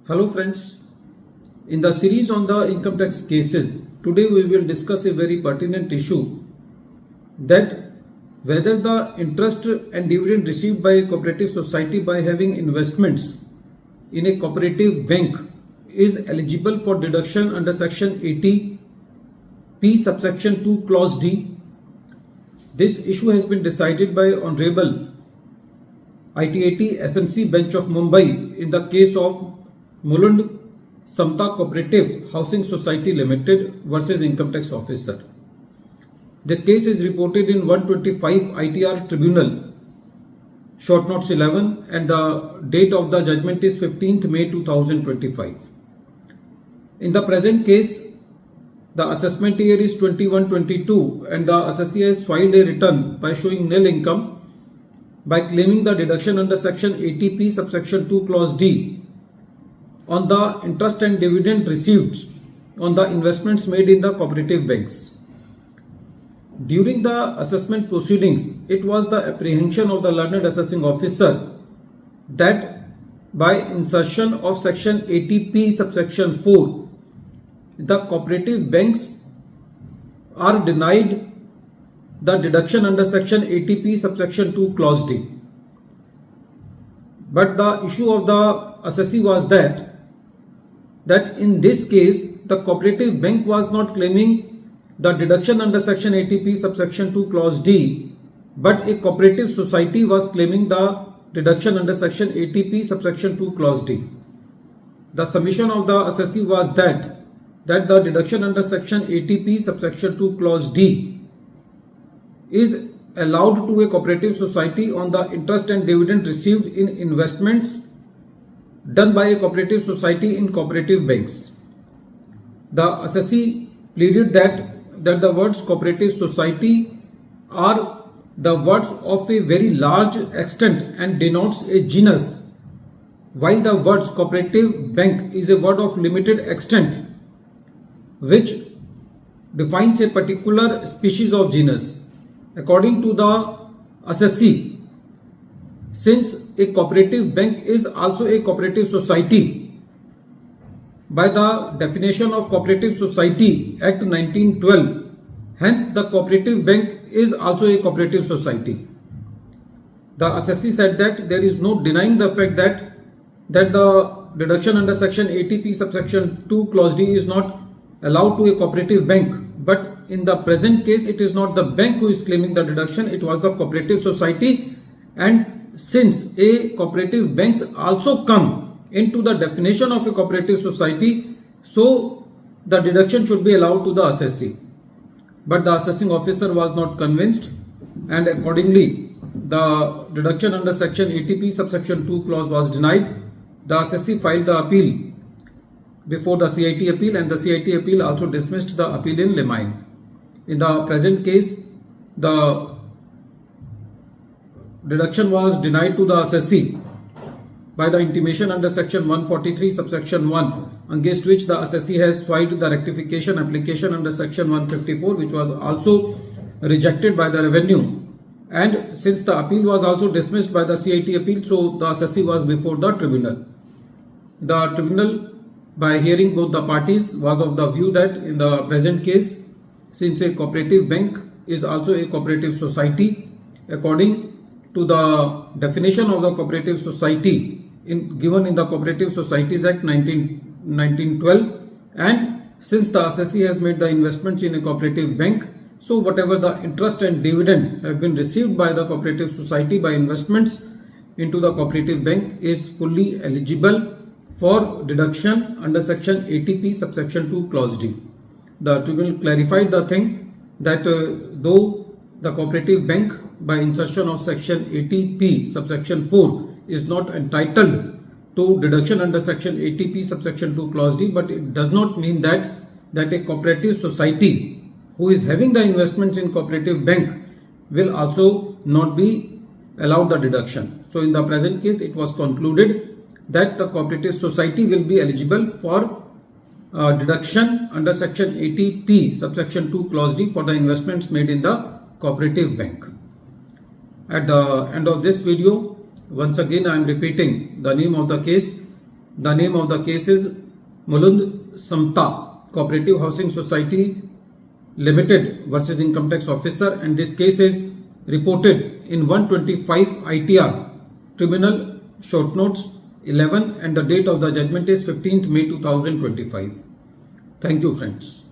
Hello friends, in the series on the income tax cases, today we will discuss a very pertinent issue that whether the interest and dividend received by a cooperative society by having investments in a cooperative bank is eligible for deduction under section 80 P subsection 2 clause D. This issue has been decided by Honorable ITAT SMC bench of Mumbai in the case of Mulund Samta Cooperative Housing Society Limited versus Income Tax Officer. This case is reported in 125 ITR Tribunal, short notes 11, and the date of the judgment is 15th May 2025. In the present case, the assessment year is 21-22 and the assessee has filed a return by showing nil income by claiming the deduction under section 80P subsection 2 clause D on the interest and dividend received on the investments made in the cooperative banks. During the assessment proceedings, it was the apprehension of the learned assessing officer that by insertion of section 80P subsection 4, the cooperative banks are denied the deduction under section 80P subsection 2 clause D. But the issue of the assessee was that in this case the cooperative bank was not claiming the deduction under section 80P subsection 2 clause D, but a cooperative society was claiming the deduction under section 80P subsection 2 clause D. The submission of the assessee was that the deduction under section 80P subsection 2 clause D is allowed to a cooperative society on the interest and dividend received in investments done by a cooperative society in cooperative banks. The assessee pleaded that the words cooperative society are the words of a very large extent and denotes a genus, while the words cooperative bank is a word of limited extent which defines a particular species of genus. According to the assessee, since a cooperative bank is also a cooperative society, by the definition of Cooperative Society Act 1912, hence the cooperative bank is also a cooperative society. The assessee said that there is no denying the fact that the deduction under section 80P subsection 2 clause D is not allowed to a cooperative bank, but in the present case it is not the bank who is claiming the deduction, it was the cooperative society, and since a cooperative banks also come into the definition of a cooperative society, so the deduction should be allowed to the assessee. But the assessing officer was not convinced, and accordingly the deduction under section 80P subsection 2 clause was denied. The assessee filed the appeal before the CIT appeal, and the CIT appeal also dismissed the appeal in limine. In the present case, the deduction was denied to the assessee by the intimation under section 143 subsection 1, against which the assessee has filed the rectification application under section 154, which was also rejected by the revenue. And since the appeal was also dismissed by the CIT appeal, so the assessee was before the tribunal. The tribunal, by hearing both the parties, was of the view that in the present case, since a cooperative bank is also a cooperative society, according to the definition of the cooperative society given in the Cooperative Societies Act 1912, and since the assessee has made the investments in a cooperative bank, so whatever the interest and dividend have been received by the cooperative society by investments into the cooperative bank is fully eligible for deduction under section 80P subsection 2 clause D. The tribunal clarified the thing that though the cooperative bank by insertion of section 80P subsection 4 is not entitled to deduction under section 80P subsection 2 clause D, but it does not mean that a cooperative society who is having the investments in cooperative bank will also not be allowed the deduction. So in the present case, it was concluded that the cooperative society will be eligible for deduction under section 80P subsection 2 clause D for the investments made in the cooperative bank. At the end of this video, once again I am repeating the name of the case, The name of the case is Mulund Samta Cooperative Housing Society Limited versus Income Tax Officer, and this case is reported in 125 ITR Tribunal Short Notes 11, and the date of the judgment is 15th May 2025. Thank you, friends.